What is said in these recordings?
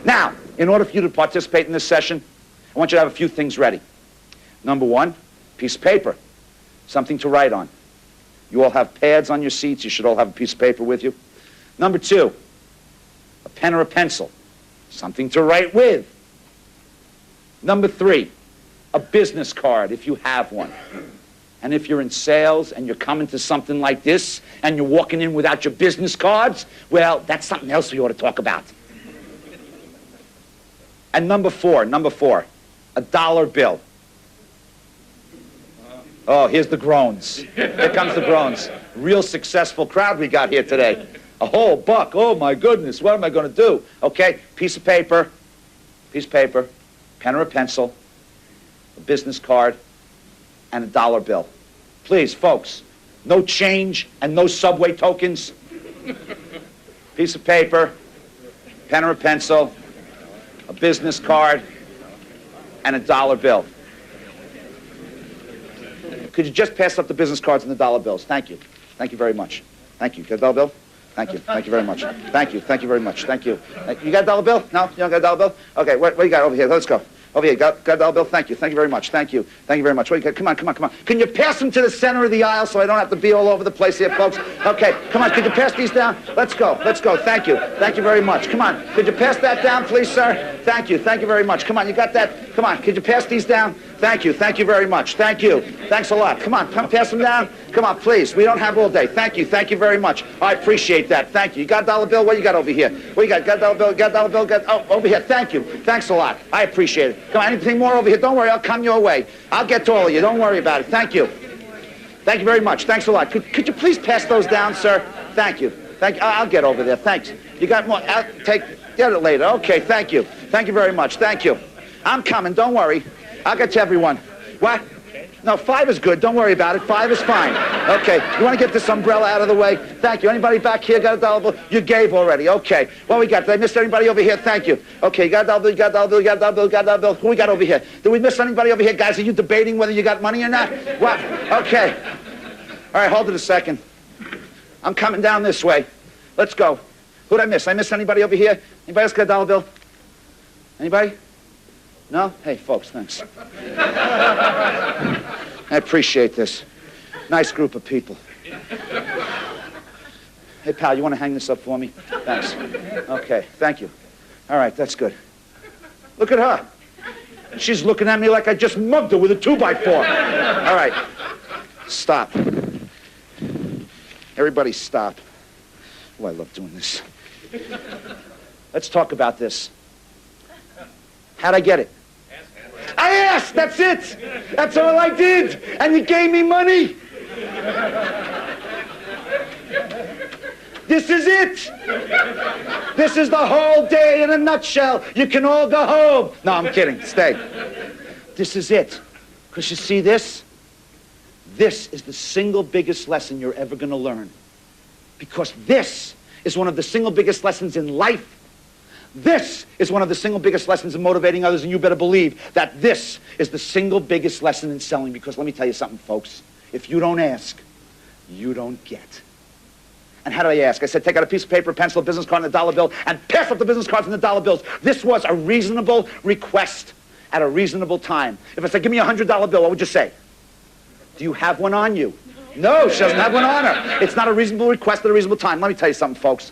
Now, in order for you to participate in this session, I want you to have a few things ready. Number one, piece of paper, something to write on. You all have pads on your seats. You should all have a piece of paper with you. Number two, a pen or a pencil, something to write with. Number three, a business card if you have one. And if you're in sales and you're coming to something like this and you're walking in without your business cards, well, that's something else we ought to talk about. And number four, a dollar bill. Oh, here's the groans. Here comes the groans. Real successful crowd we got here today. A whole buck. Oh, my goodness. What am I going to do? Okay, piece of paper, pen or a pencil, a business card, and a dollar bill. Please, folks, no change and no subway tokens. Piece of paper, pen or a pencil, a business card, and a dollar bill. Could you just pass up the business cards and the dollar bills? Thank you. Thank you very much. Thank you. Got a dollar bill? Thank you. Thank you very much. Thank you. Thank you very much. Thank you. You got a dollar bill? No? You don't got a dollar bill? Okay, what do you got over here? Let's go. Over here. Got a dollar bill? Thank you. Thank you very much. Thank you. Thank you very much. What do you got? Come on, come on, come on. Can you pass them to the center of the aisle so I don't have to be all over the place here, folks? Okay, come on. Could you pass these down? Let's go. Let's go. Thank you. Thank you very much. Come on. Could you pass that down, please, sir? Thank you. Thank you very much. Come on. You got that? Come on. Could you pass these down? Thank you. Thank you very much. Thank you. Thanks a lot. Come on. Come pass them down. Come on, please. We don't have all day. Thank you. Thank you very much. I appreciate that. Thank you. You got a dollar bill? What you got over here? What you got? Got a dollar bill? Got a dollar bill? Oh, over here. Thank you. Thanks a lot. I appreciate it. Come on. Anything more over here? Don't worry. I'll come your way. I'll get to all of you. Don't worry about it. Thank you. Thank you very much. Thanks a lot. Could you please pass those down, sir? Thank you. Thank you. I'll get over there. Thanks. You got more? I'll get it later. Okay. Thank you. Thank you very much. Thank you. I'm coming. Don't worry. I'll get to everyone. What? No, 5 is good. Don't worry about it. 5 is fine. Okay. You want to get this umbrella out of the way? Thank you. Anybody back here got a dollar bill? You gave already. Okay. What we got? Did I miss anybody over here? Thank you. Okay. You got a dollar bill? You got a dollar bill? You got a dollar bill? You got a dollar bill? Who we got over here? Did we miss anybody over here? Guys, are you debating whether you got money or not? What? Okay. All right. Hold it a second. I'm coming down this way. Let's go. Who'd I miss? I miss anybody over here? Anybody else got a dollar bill? Anybody? No? Hey, folks, thanks. I appreciate this. Nice group of people. Hey, pal, you want to hang this up for me? Thanks. Okay, thank you. All right, that's good. Look at her. She's looking at me like I just mugged her with a 2x4. All right. Stop. Everybody stop. Oh, I love doing this. Let's talk about this. How'd I get it? I asked, that's it. That's all I did. And you gave me money. This is it. This is the whole day in a nutshell. You can all go home. No, I'm kidding. Stay. This is it. Because you see this? This is the single biggest lesson you're ever going to learn. Because this is one of the single biggest lessons in life. This is one of the single biggest lessons in motivating others, and you better believe that this is the single biggest lesson in selling, because let me tell you something, folks. If you don't ask, you don't get. And how did I ask? I said, take out a piece of paper, a pencil, a business card, and a dollar bill, and pass up the business cards and the dollar bills. This was a reasonable request at a reasonable time. If I said, give me a $100 bill, what would you say? Do you have one on you? No, she doesn't have one on her. It's not a reasonable request at a reasonable time. Let me tell you something, folks.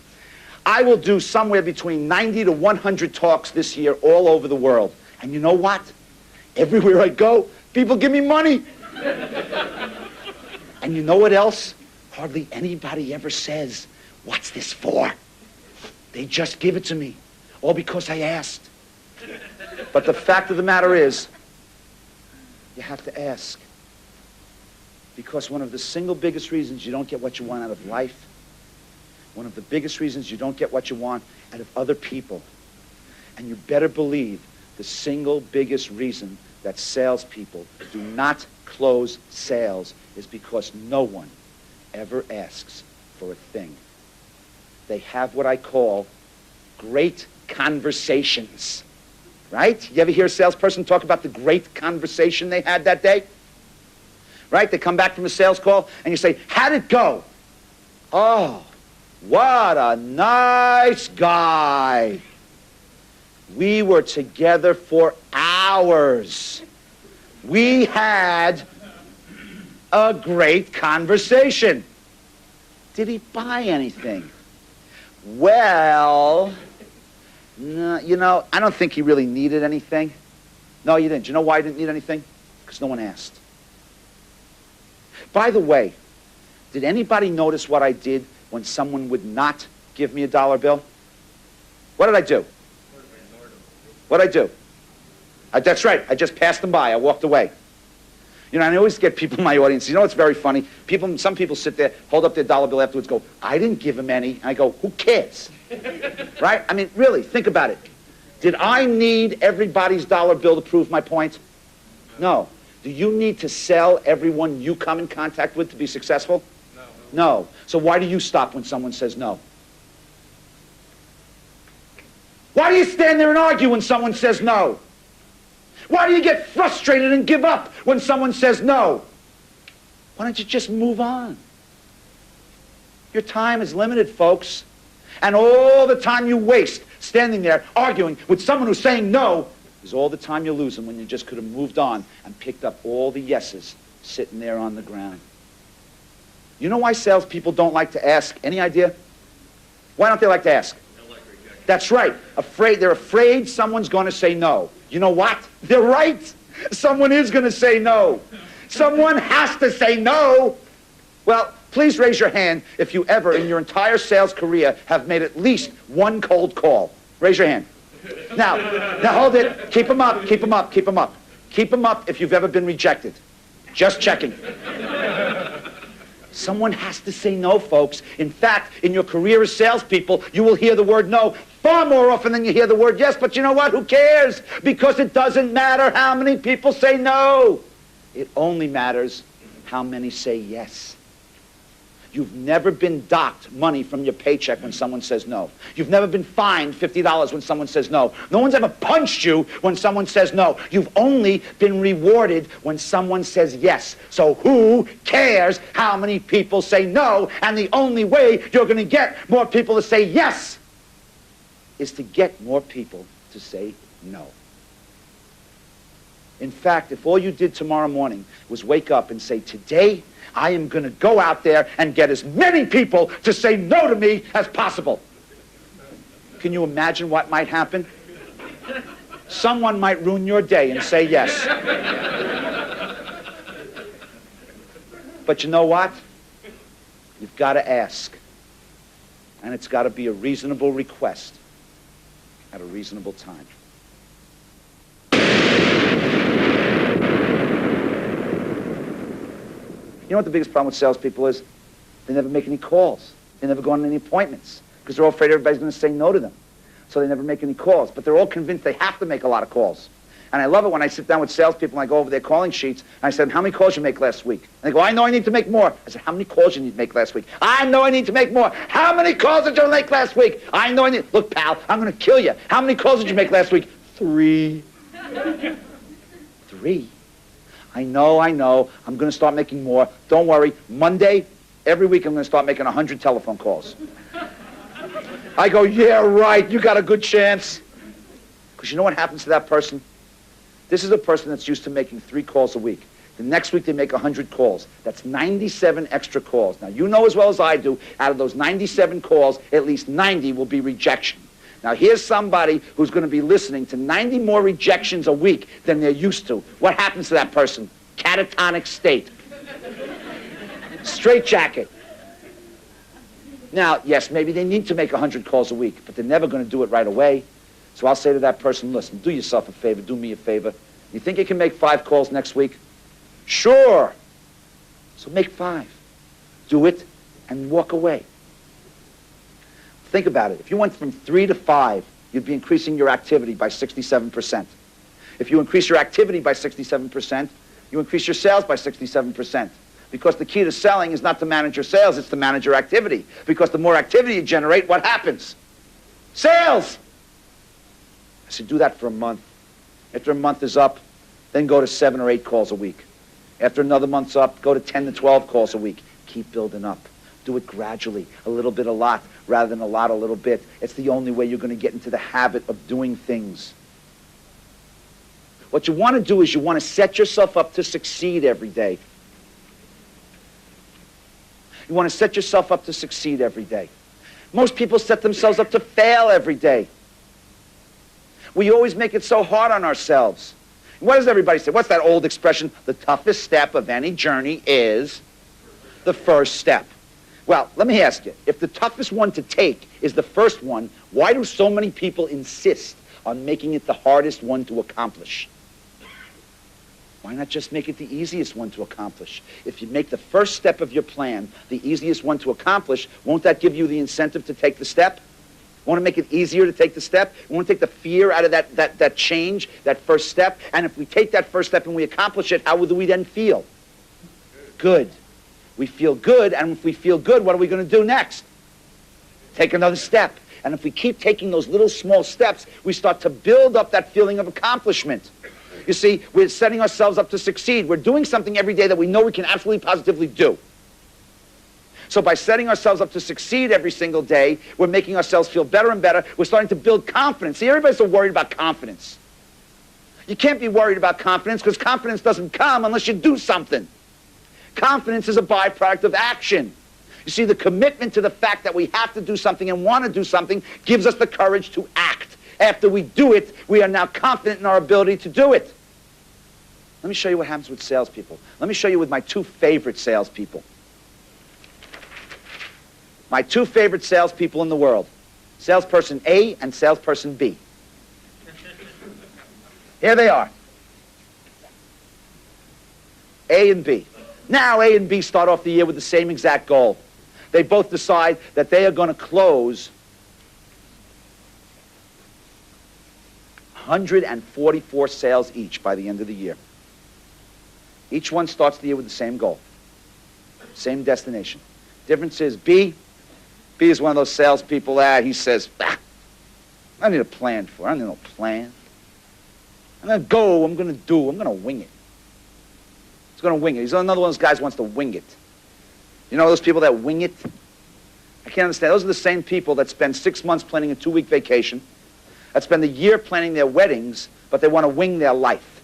I will do somewhere between 90 to 100 talks this year all over the world. And you know what? Everywhere I go, people give me money. And you know what else? Hardly anybody ever says, what's this for? They just give it to me, all because I asked. But the fact of the matter is, you have to ask. Because one of the single biggest reasons you don't get what you want out of life, one of the biggest reasons you don't get what you want out of other people, and you better believe the single biggest reason that salespeople do not close sales is because no one ever asks for a thing. They have what I call great conversations, right? You ever hear a salesperson talk about the great conversation they had that day? Right? They come back from a sales call and you say, how'd it go? Oh, what a nice guy. We were together for hours. We had a great conversation. Did he buy anything? Well, no, you know, I don't think he really needed anything. No, you didn't. You know why he didn't need anything? Because no one asked. By the way, did anybody notice what I did when someone would not give me a dollar bill? What did I do? What did I do? That's right. I just passed them by. I walked away. You know, and I always get people in my audience. You know what's very funny? Some people sit there, hold up their dollar bill afterwards, go, I didn't give him any. And I go, who cares? Right? I mean, really, think about it. Did I need everybody's dollar bill to prove my point? No. Do you need to sell everyone you come in contact with to be successful? No. No. So why do you stop when someone says no? Why do you stand there and argue when someone says no? Why do you get frustrated and give up when someone says no? Why don't you just move on? Your time is limited, folks. And all the time you waste standing there arguing with someone who's saying no is all the time you're losing when you just could have moved on and picked up all the yeses sitting there on the ground. You know why salespeople don't like to ask? Any idea? Why don't they like to ask? That's right. They're afraid someone's going to say no. You know what? They're right. Someone is going to say no. Someone has to say no. Well, please raise your hand if you ever in your entire sales career have made at least one cold call. Raise your hand. Now hold it. Keep them up, keep them up, keep them up. Keep them up if you've ever been rejected. Just checking. Someone has to say no, folks. In fact, in your career as salespeople, you will hear the word no far more often than you hear the word yes. But you know what? Who cares? Because it doesn't matter how many people say no. It only matters how many say yes. You've never been docked money from your paycheck when someone says no. You've never been fined $50 when someone says no. No one's ever punched you when someone says no. You've only been rewarded when someone says yes. So who cares how many people say no? And the only way you're going to get more people to say yes is to get more people to say no. In fact, if all you did tomorrow morning was wake up and say, today, I am going to go out there and get as many people to say no to me as possible. Can you imagine what might happen? Someone might ruin your day and say yes. But you know what? You've got to ask. And it's got to be a reasonable request at a reasonable time. You know what the biggest problem with salespeople is? They never make any calls. They never go on any appointments because they're all afraid everybody's going to say no to them. So they never make any calls. But they're all convinced they have to make a lot of calls. And I love it when I sit down with salespeople and I go over their calling sheets and I said, how many calls you make last week? And they go, I know I need to make more. I said, how many calls you need to make last week? I know I need to make more. How many calls did you make last week? I know I need... Look, pal, I'm going to kill you. How many calls did you make last week? 3. 3? I know. I'm going to start making more. Don't worry. Monday, every week I'm going to start making 100 telephone calls. I go, yeah, right. You got a good chance. Because you know what happens to that person? This is a person that's used to making 3 calls a week. The next week they make 100 calls. That's 97 extra calls. Now, you know as well as I do, out of those 97 calls, at least 90 will be rejection. Now, here's somebody who's going to be listening to 90 more rejections a week than they're used to. What happens to that person? Catatonic state. Straitjacket. Now, yes, maybe they need to make 100 calls a week, but they're never going to do it right away. So I'll say to that person, listen, do yourself a favor, do me a favor. You think you can make 5 calls next week? Sure. So make 5. Do it and walk away. Think about it. If you went from 3 to 5, you'd be increasing your activity by 67%. If you increase your activity by 67%, you increase your sales by 67%. Because the key to selling is not to manage your sales, it's to manage your activity. Because the more activity you generate, what happens? Sales! I said, do that for a month. After a month is up, then go to 7 or 8 calls a week. After another month's up, go to 10 to 12 calls a week. Keep building up. Do it gradually, a little bit, a lot, rather than a lot, a little bit. It's the only way you're going to get into the habit of doing things. What you want to do is you want to set yourself up to succeed every day. You want to set yourself up to succeed every day. Most people set themselves up to fail every day. We always make it so hard on ourselves. What does everybody say? What's that old expression? The toughest step of any journey is the first step. Well, let me ask you, if the toughest one to take is the first one, why do so many people insist on making it the hardest one to accomplish? Why not just make it the easiest one to accomplish? If you make the first step of your plan the easiest one to accomplish, won't that give you the incentive to take the step? Want to make it easier to take the step? We want to take the fear out of that change, that first step. And if we take that first step and we accomplish it, how do we then feel? Good. We feel good, and if we feel good, what are we going to do next? Take another step. And if we keep taking those little small steps, we start to build up that feeling of accomplishment. You see, we're setting ourselves up to succeed. We're doing something every day that we know we can absolutely positively do. So by setting ourselves up to succeed every single day, we're making ourselves feel better and better. We're starting to build confidence. See, everybody's so worried about confidence. You can't be worried about confidence because confidence doesn't come unless you do something. Confidence is a byproduct of action. You see, the commitment to the fact that we have to do something and want to do something gives us the courage to act. After we do it, we are now confident in our ability to do it. Let me show you what happens with salespeople. Let me show you with my two favorite salespeople. My two favorite salespeople in the world. Salesperson A and salesperson B. Here they are. A and B. Now A and B start off the year with the same exact goal. They both decide that they are going to close 144 sales each by the end of the year. Each one starts the year with the same goal, same destination. Difference is B is one of those salespeople that he says, I don't need a plan for it. I don't need no plan. I'm going to go, I'm going to wing it. He's going to wing it. He's another one of those guys who wants to wing it. You know those people that wing it? I can't understand. Those are the same people that spend 6 months planning a 2-week vacation, that spend a year planning their weddings, but they want to wing their life.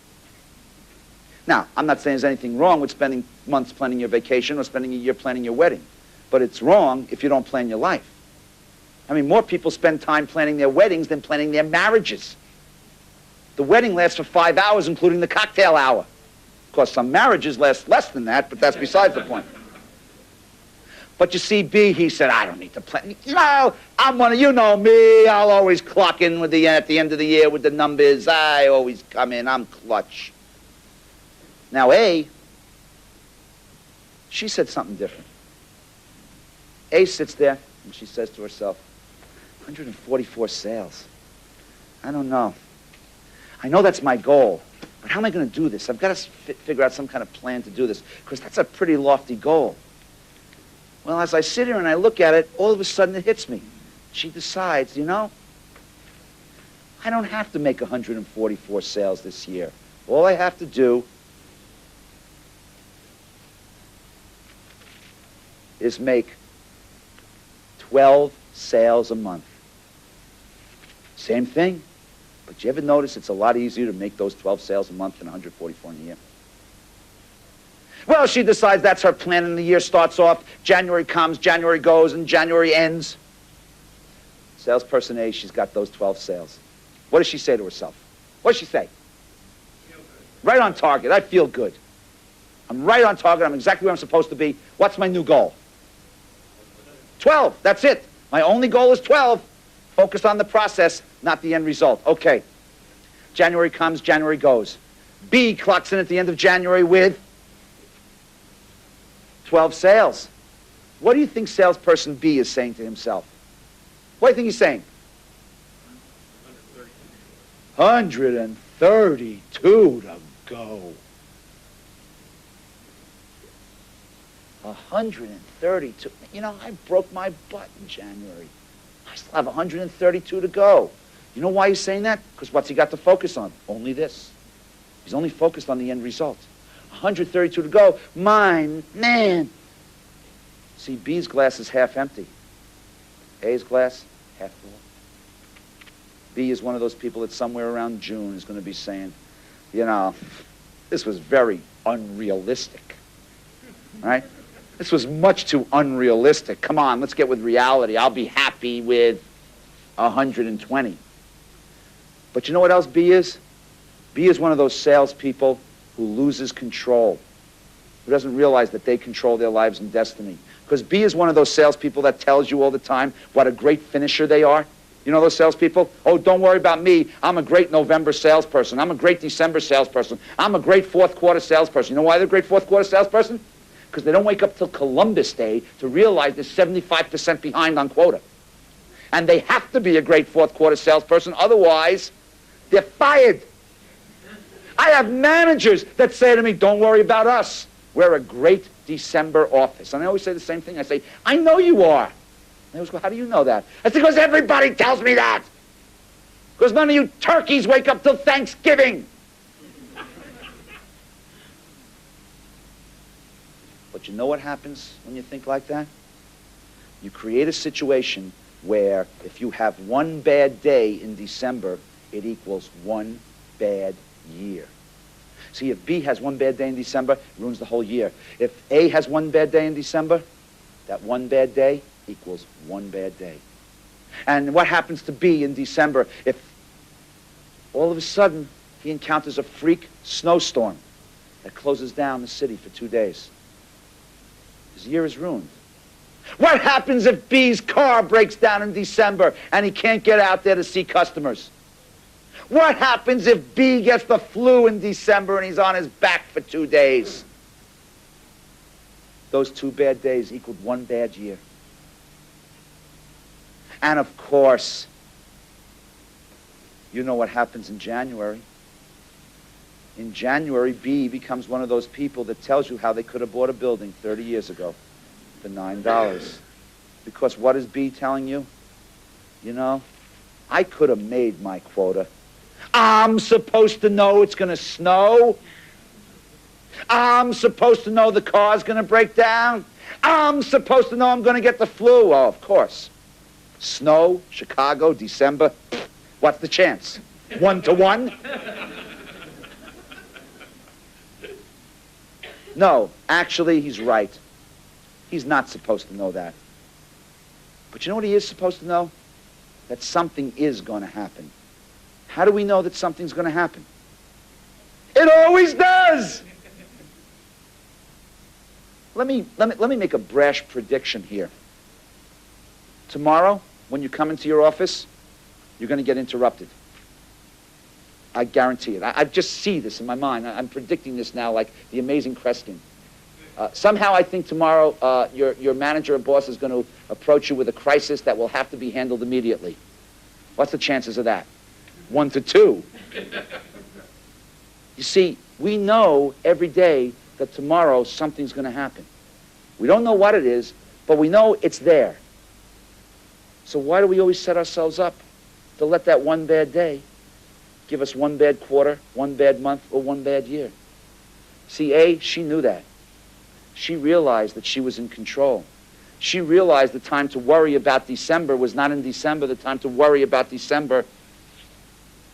Now, I'm not saying there's anything wrong with spending months planning your vacation or spending a year planning your wedding, but it's wrong if you don't plan your life. I mean, more people spend time planning their weddings than planning their marriages. The wedding lasts for 5 hours, including the cocktail hour. Of course, some marriages last less than that, but that's besides the point. But you see, B, he said, I don't need to plan. No, I'm one of, you know me, I'll always clock in with at the end of the year with the numbers. I always come in, I'm clutch. Now A, she said something different. A sits there and she says to herself, 144 sales. I don't know. I know that's my goal, but how am I going to do this? I've got to figure out some kind of plan to do this, because that's a pretty lofty goal. Well, as I sit here and I look at it, all of a sudden it hits me. She decides, you know, I don't have to make 144 sales this year. All I have to do is make 12 sales a month. Same thing. But you ever notice it's a lot easier to make those 12 sales a month than 144 in a year? Well, she decides that's her plan, and the year starts off. January comes, January goes, and January ends. Salesperson A, she's got those 12 sales. What does she say to herself? What does she say? Right on target. I feel good. I'm right on target. I'm exactly where I'm supposed to be. What's my new goal? 12. That's it. My only goal is 12. Focus on the process, not the end result. Okay. January comes, January goes. B clocks in at the end of January with 12 sales. What do you think salesperson B is saying to himself? What do you think he's saying? 132 to go. 132. You know, I broke my butt in January. I still have 132 to go. You know why he's saying that? Because what's he got to focus on? Only this. He's only focused on the end result. 132 to go. Mine, man. See, B's glass is half empty. A's glass, half full. B is one of those people that somewhere around June is going to be saying, you know, this was very unrealistic, right? This was much too unrealistic. Come on, let's get with reality. I'll be happy with 120. But you know what else B is? B is one of those salespeople who loses control, who doesn't realize that they control their lives and destiny. Because B is one of those salespeople that tells you all the time what a great finisher they are. You know those salespeople? Oh, don't worry about me. I'm a great November salesperson. I'm a great December salesperson. I'm a great fourth quarter salesperson. You know why they're a great fourth quarter salesperson? Because they don't wake up till Columbus Day to realize they're 75% behind on quota. And they have to be a great fourth quarter salesperson, otherwise they're fired. I have managers that say to me, don't worry about us. We're a great December office. And I always say the same thing. I say, I know you are. They always go, how do you know that? I say, because everybody tells me that. Because none of you turkeys wake up till Thanksgiving. But you know what happens when you think like that? You create a situation where if you have one bad day in December, it equals one bad year. See, if B has one bad day in December, it ruins the whole year. If A has one bad day in December, that one bad day equals one bad day. And what happens to B in December if all of a sudden he encounters a freak snowstorm that closes down the city for 2 days? His year is ruined. What happens if B's car breaks down in December and he can't get out there to see customers? What happens if B gets the flu in December and he's on his back for 2 days? Those 2 bad days equaled one bad year. And of course, you know what happens in January. In January, B becomes one of those people that tells you how they could have bought a building 30 years ago for $9. Because what is B telling you? You know, I could have made my quota. I'm supposed to know it's going to snow. I'm supposed to know the car's going to break down. I'm supposed to know I'm going to get the flu. Oh, of course. Snow, Chicago, December. What's the chance? 1 to 1? No, actually, he's right. He's not supposed to know that. But you know what he is supposed to know? That something is going to happen. How do we know that something's going to happen? It always does! Let me make a brash prediction here. Tomorrow, when you come into your office, you're going to get interrupted. I guarantee it. I just see this in my mind. I'm predicting this now like the amazing Kreskin. Somehow I think tomorrow your manager or boss is going to approach you with a crisis that will have to be handled immediately. What's the chances of that? 1 to 2. You see, we know every day that tomorrow something's going to happen. We don't know what it is, but we know it's there. So why do we always set ourselves up to let that one bad day give us one bad quarter, one bad month, or one bad year? See, A, she knew that. She realized that she was in control. She realized the time to worry about December was not in December. The time to worry about December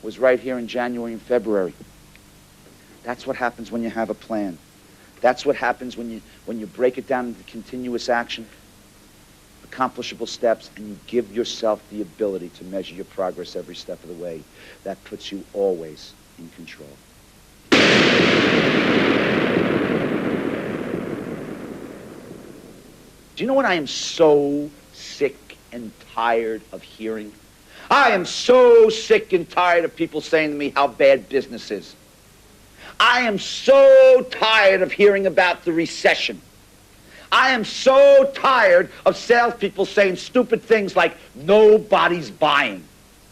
was right here in January and February. That's what happens when you have a plan. That's what happens when you break it down into continuous action, accomplishable steps, and you give yourself the ability to measure your progress every step of the way. That puts you always in control. Do you know what I am so sick and tired of hearing? I am so sick and tired of people saying to me how bad business is. I am so tired of hearing about the recession. I am so tired of salespeople saying stupid things like, nobody's buying.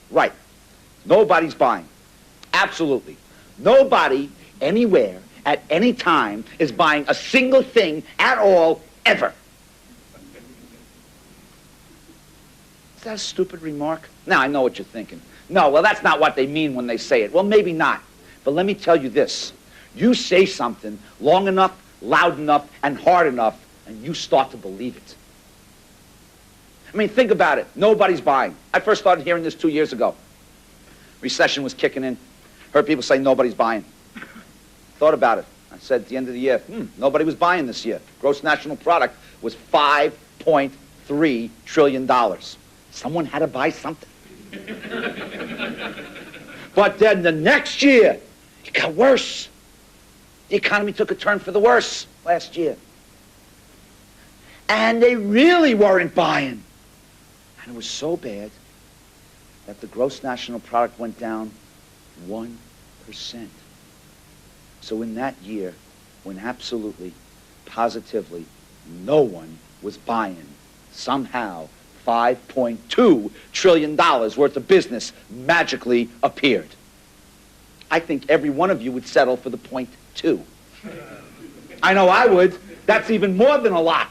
Right. Nobody's buying. Absolutely. Nobody, anywhere, at any time, is buying a single thing at all, ever. Is that a stupid remark? Now, I know what you're thinking. No, well, that's not what they mean when they say it. Well, maybe not. But let me tell you this. You say something long enough, loud enough, and hard enough, and you start to believe it. I mean, think about it. Nobody's buying. I first started hearing this 2 years ago. Recession was kicking in. Heard people say nobody's buying. Thought about it. I said at the end of the year, nobody was buying this year. Gross national product was $5.3 trillion. Someone had to buy something. But then the next year, it got worse. The economy took a turn for the worse last year. And they really weren't buying. And it was so bad that the gross national product went down 1%. So in that year, when absolutely, positively, no one was buying, somehow $5.2 trillion worth of business magically appeared. I think every one of you would settle for the .2. I know I would. That's even more than a lot.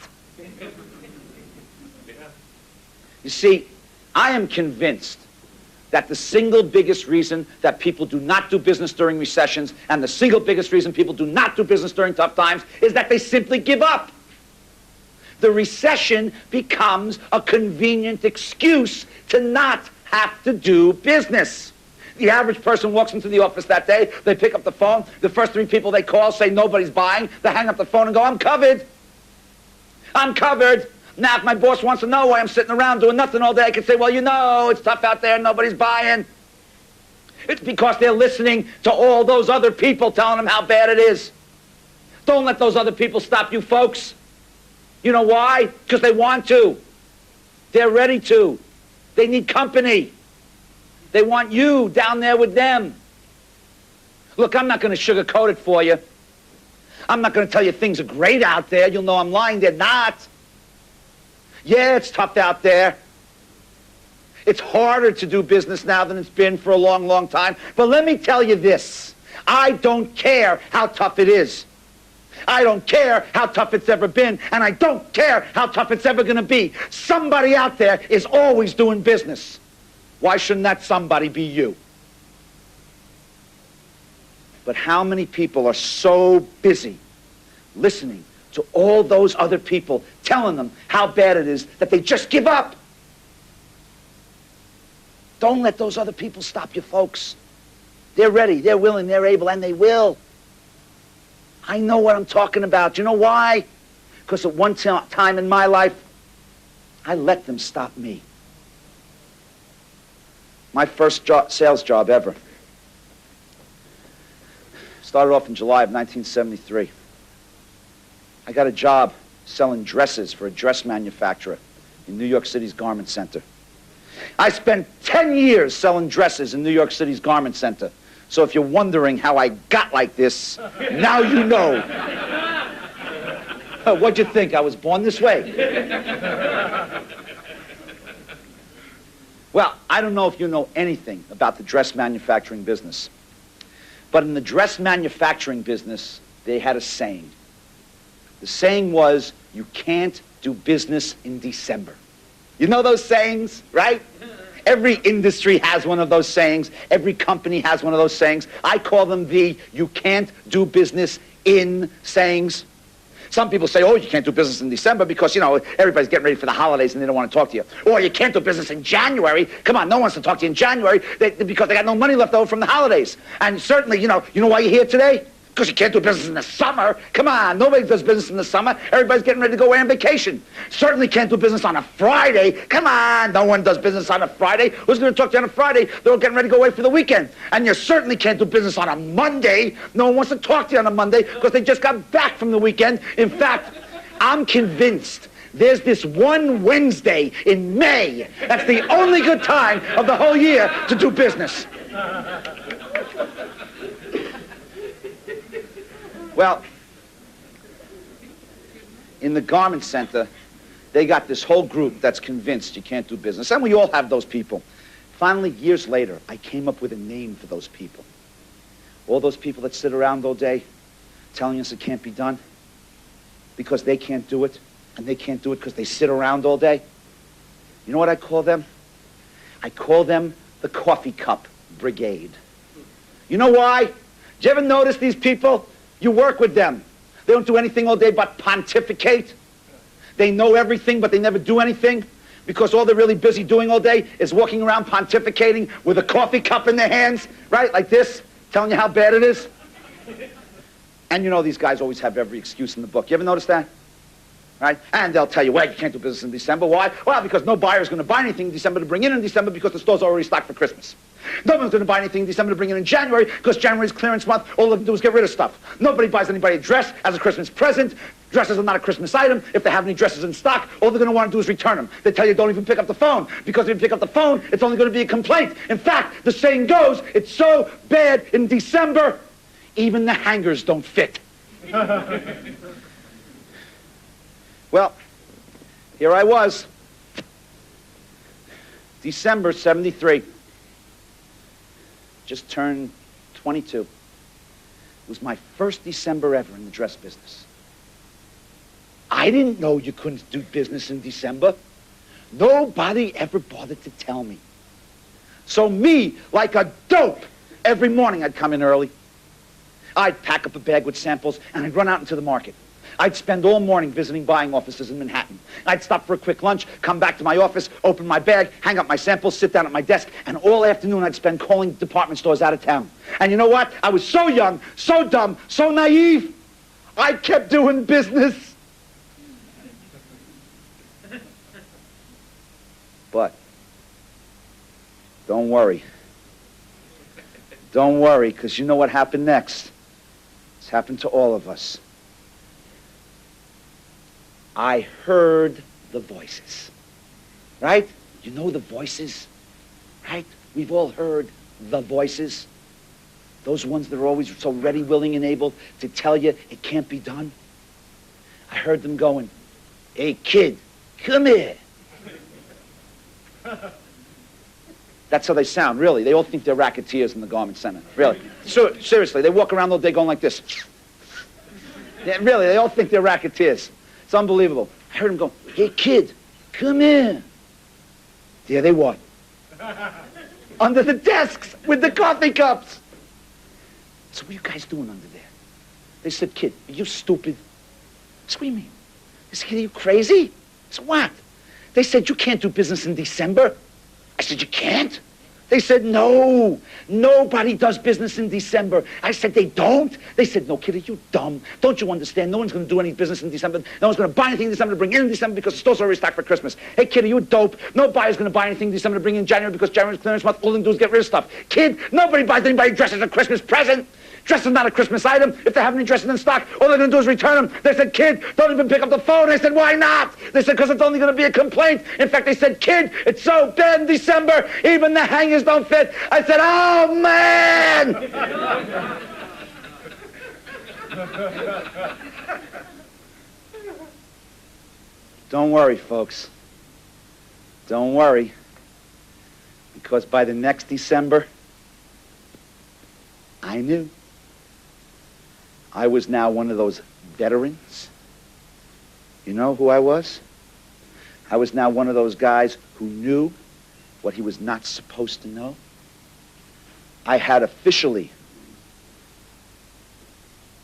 You see, I am convinced that the single biggest reason that people do not do business during recessions and the single biggest reason people do not do business during tough times is that they simply give up. The recession becomes a convenient excuse to not have to do business. The average person walks into the office that day, they pick up the phone, the first 3 people they call say nobody's buying, they hang up the phone and go, I'm covered. I'm covered. Now, if my boss wants to know why I'm sitting around doing nothing all day, I can say, well, you know, it's tough out there, nobody's buying. It's because they're listening to all those other people telling them how bad it is. Don't let those other people stop you, folks. You know why? Because they want to. They're ready to. They need company. They want you down there with them. Look, I'm not going to sugarcoat it for you. I'm not going to tell you things are great out there. You'll know I'm lying. They're not. Yeah, it's tough out there. It's harder to do business now than it's been for a long, long time. But let me tell you this. I don't care how tough it is. I don't care how tough it's ever been, and I don't care how tough it's ever going to be. Somebody out there is always doing business. Why shouldn't that somebody be you? But how many people are so busy listening to all those other people telling them how bad it is that they just give up? Don't let those other people stop you, folks. They're ready, they're willing, they're able, and they will. I know what I'm talking about. You know why? Because at one time in my life, I let them stop me. My first sales job ever started off in July of 1973. I got a job selling dresses for a dress manufacturer in New York City's garment center. I spent 10 years selling dresses in New York City's garment center. So if you're wondering how I got like this, now you know. What'd you think? I was born this way? Well, I don't know if you know anything about the dress manufacturing business. But in the dress manufacturing business, they had a saying. The saying was, you can't do business in December. You know those sayings, right? Every industry has one of those sayings. Every company has one of those sayings. I call them the you can't do business in sayings. Some people say, oh, you can't do business in December because, you know, everybody's getting ready for the holidays and they don't want to talk to you. Or you can't do business in January. Come on, no one wants to talk to you in January because they got no money left over from the holidays. And certainly, you know why you're here today? Because you can't do business in the summer. Come on, nobody does business in the summer. Everybody's getting ready to go away on vacation. Certainly can't do business on a Friday. Come on, no one does business on a Friday. Who's going to talk to you on a Friday? They're all getting ready to go away for the weekend. And you certainly can't do business on a Monday. No one wants to talk to you on a Monday because they just got back from the weekend. In fact, I'm convinced there's this one Wednesday in May. That's the only good time of the whole year to do business. Well, in the garment center, they got this whole group that's convinced you can't do business. And we all have those people. Finally, years later, I came up with a name for those people. All those people that sit around all day telling us it can't be done because they can't do it, and they can't do it because they sit around all day. You know what I call them? I call them the coffee cup brigade. You know why? Did you ever notice these people? You work with them. They don't do anything all day but pontificate. They know everything, but they never do anything. Because all they're really busy doing all day is walking around pontificating with a coffee cup in their hands, right, like this, telling you how bad it is. And you know these guys always have every excuse in the book. You ever notice that? Right? And they'll tell you, well, you can't do business in December. Why? Well, because no buyer's going to buy anything in December to bring in December because the store's already stocked for Christmas. No one's going to buy anything in December to bring in January because January's clearance month. All they do is get rid of stuff. Nobody buys anybody a dress as a Christmas present. Dresses are not a Christmas item. If they have any dresses in stock, all they're going to want to do is return them. They tell you don't even pick up the phone because if you pick up the phone, it's only going to be a complaint. In fact, the saying goes, it's so bad in December, even the hangers don't fit. Well, here I was, December '73. Just turned 22. It was my first December ever in the dress business. I didn't know you couldn't do business in December. Nobody ever bothered to tell me. So me, like a dope, every morning I'd come in early. I'd pack up a bag with samples and I'd run out into the market. I'd spend all morning visiting buying offices in Manhattan. I'd stop for a quick lunch, come back to my office, open my bag, hang up my samples, sit down at my desk, and all afternoon I'd spend calling department stores out of town. And you know what? I was so young, so dumb, so naive, I kept doing business. But don't worry. Don't worry, because you know what happened next. It's happened to all of us. I heard the voices, right? You know the voices, right? We've all heard the voices. Those ones that are always so ready, willing, and able to tell you it can't be done. I heard them going, hey, kid, come here. That's how they sound, really. They all think they're racketeers in the garment center, really. So, seriously, they walk around all day going like this. Yeah, really, they all think they're racketeers. It's unbelievable. I heard him go, hey, kid, come here. There they were. Under the desks with the coffee cups. So what are you guys doing under there? They said, kid, are you stupid? I said, what do you mean? They said, kid, are you crazy? I said, what? They said, you can't do business in December. I said, you can't? They said, no, nobody does business in December. I said, they don't? They said, no, kid, are you dumb? Don't you understand? No one's going to do any business in December. No one's going to buy anything in December to bring in December because the store's already stocked for Christmas. Hey, kid, are you dope? No buyer's going to buy anything in December to bring in January because January's clearance month. All they do is get rid of stuff. Kid, nobody buys anybody dresses a Christmas present. Dress is not a Christmas item. If they have any dresses in stock, all they're going to do is return them. They said, kid, don't even pick up the phone. I said, why not? They said, because it's only going to be a complaint. In fact, they said, kid, it's so bad in December, even the hangers don't fit. I said, oh, man! Don't worry, folks. Don't worry. Because by the next December, I knew. I was now one of those veterans. You know who I was? I was now one of those guys who knew what he was not supposed to know. I had officially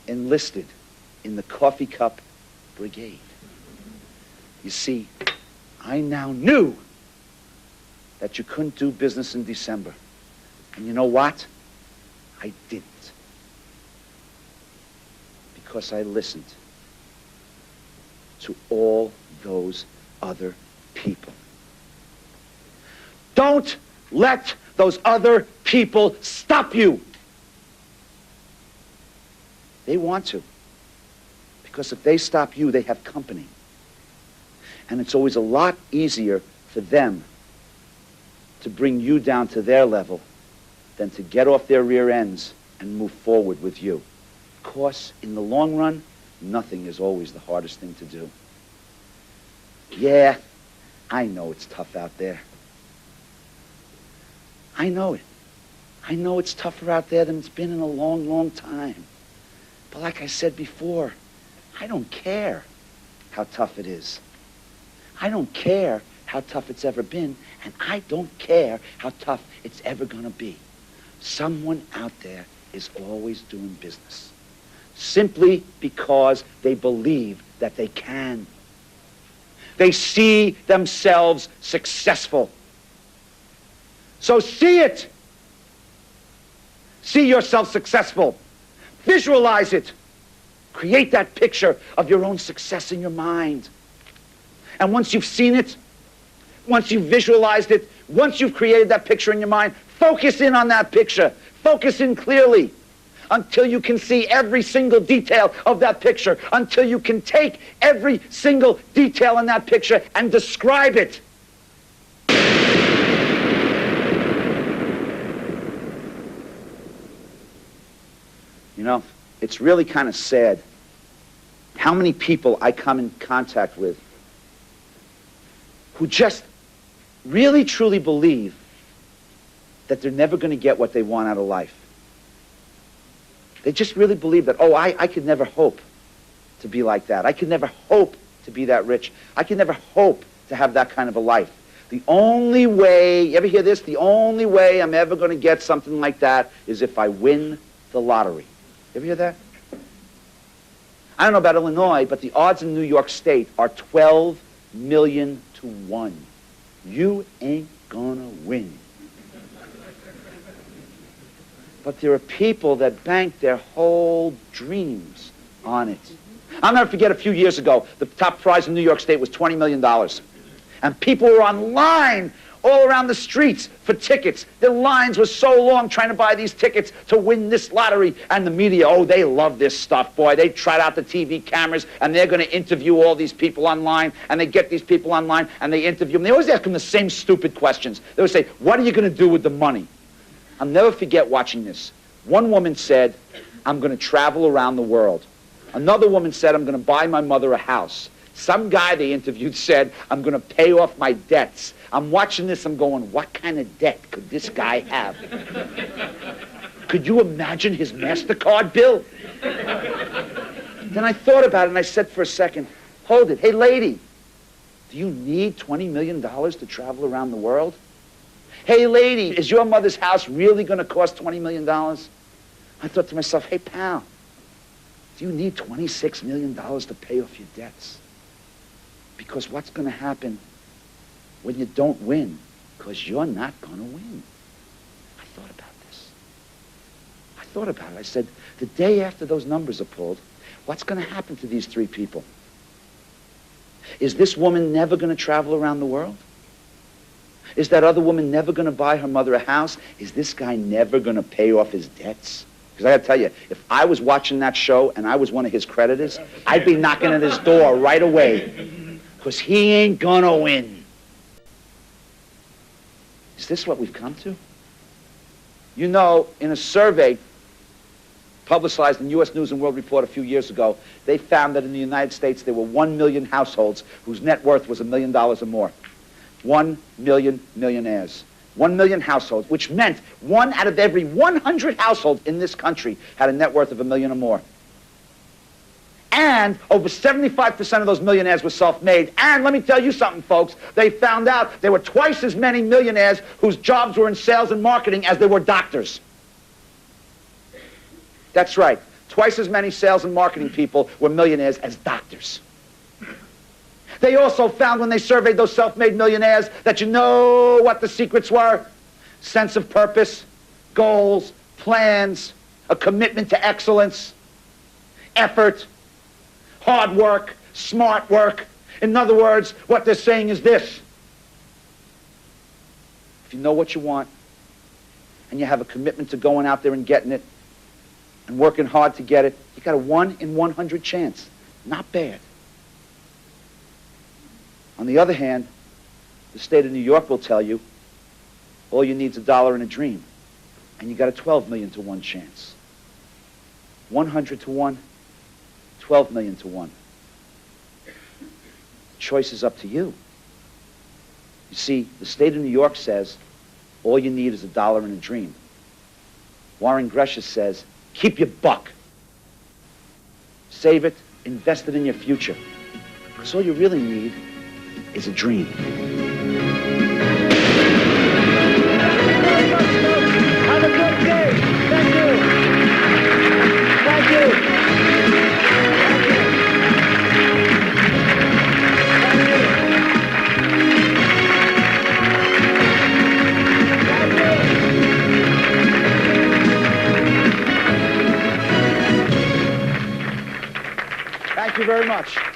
enlisted in the coffee cup brigade. You see, I now knew that you couldn't do business in December. And you know what? I didn't. Because I listened to all those other people. Don't let those other people stop you. They want to. Because if they stop you, they have company. And it's always a lot easier for them to bring you down to their level than to get off their rear ends and move forward with you. Of course, in the long run, nothing is always the hardest thing to do. Yeah, I know it's tough out there. I know it. I know it's tougher out there than it's been in a long, long time. But like I said before, I don't care how tough it is. I don't care how tough it's ever been, and I don't care how tough it's ever going to be. Someone out there is always doing business simply because they believe that they can. They see themselves successful. So see it. See yourself successful. Visualize it. Create that picture of your own success in your mind. And once you've seen it, once you've visualized it, once you've created that picture in your mind, focus in on that picture. Focus in clearly until you can see every single detail of that picture, until you can take every single detail in that picture and describe it. You know, it's really kind of sad how many people I come in contact with who just really truly believe that they're never going to get what they want out of life. They just really believe that, oh, I could never hope to be like that. I could never hope to be that rich. I could never hope to have that kind of a life. The only way, you ever hear this? The only way I'm ever going to get something like that is if I win the lottery. You ever hear that? I don't know about Illinois, but the odds in New York State are 12 million to 1. You ain't gonna win. But there are people that bank their whole dreams on it. I'll never forget a few years ago, the top prize in New York State was $20 million. And people were online all around the streets for tickets. The lines were so long trying to buy these tickets to win this lottery. And the media, oh, they love this stuff, boy. They trot out the TV cameras, and they're going to interview all these people online. And they get these people online, and they interview them. They always ask them the same stupid questions. They would say, what are you going to do with the money? I'll never forget watching this. One woman said, I'm going to travel around the world. Another woman said, I'm going to buy my mother a house. Some guy they interviewed said, I'm going to pay off my debts. I'm watching this, I'm going, what kind of debt could this guy have? Could you imagine his MasterCard bill? Then I thought about it and I said for a second, hold it. Hey, lady, do you need $20 million to travel around the world? Hey, lady, is your mother's house really going to cost $20 million? I thought to myself, hey, pal, do you need $26 million to pay off your debts? Because what's going to happen when you don't win? Because you're not going to win. I thought about this. I thought about it. I said, the day after those numbers are pulled, what's going to happen to these three people? Is this woman never going to travel around the world? Is that other woman never going to buy her mother a house? Is this guy never going to pay off his debts? Because I got to tell you, if I was watching that show and I was one of his creditors, I'd be knocking at his door right away. Because he ain't going to win. Is this what we've come to? You know, in a survey publicized in U.S. News and World Report a few years ago, they found that in the United States there were 1 million households whose net worth was $1 million or more. 1 million millionaires. 1 million households, which meant 1 out of every 100 households in this country had a net worth of $1 million or more. And over 75% of those millionaires were self-made. And let me tell you something, folks. They found out there were twice as many millionaires whose jobs were in sales and marketing as there were doctors. That's right. Twice as many sales and marketing people were millionaires as doctors. They also found when they surveyed those self-made millionaires that you know what the secrets were? Sense of purpose, goals, plans, a commitment to excellence, effort, hard work, smart work. In other words, what they're saying is this. If you know what you want, and you have a commitment to going out there and getting it, and working hard to get it, you got a 1 in 100 chance. Not bad. On the other hand, the state of New York will tell you, all you need is $1 and a dream. And you got a 12 million to 1 chance. 100 to 1. 12 million to 1. Choice is up to you. You see, the state of New York says, all you need is $1 and a dream. Warren Gresham says, keep your buck. Save it, invest it in your future. Because all you really need is a dream. Have a good day. Thank you. Thank you. Thank you. Thank you very much.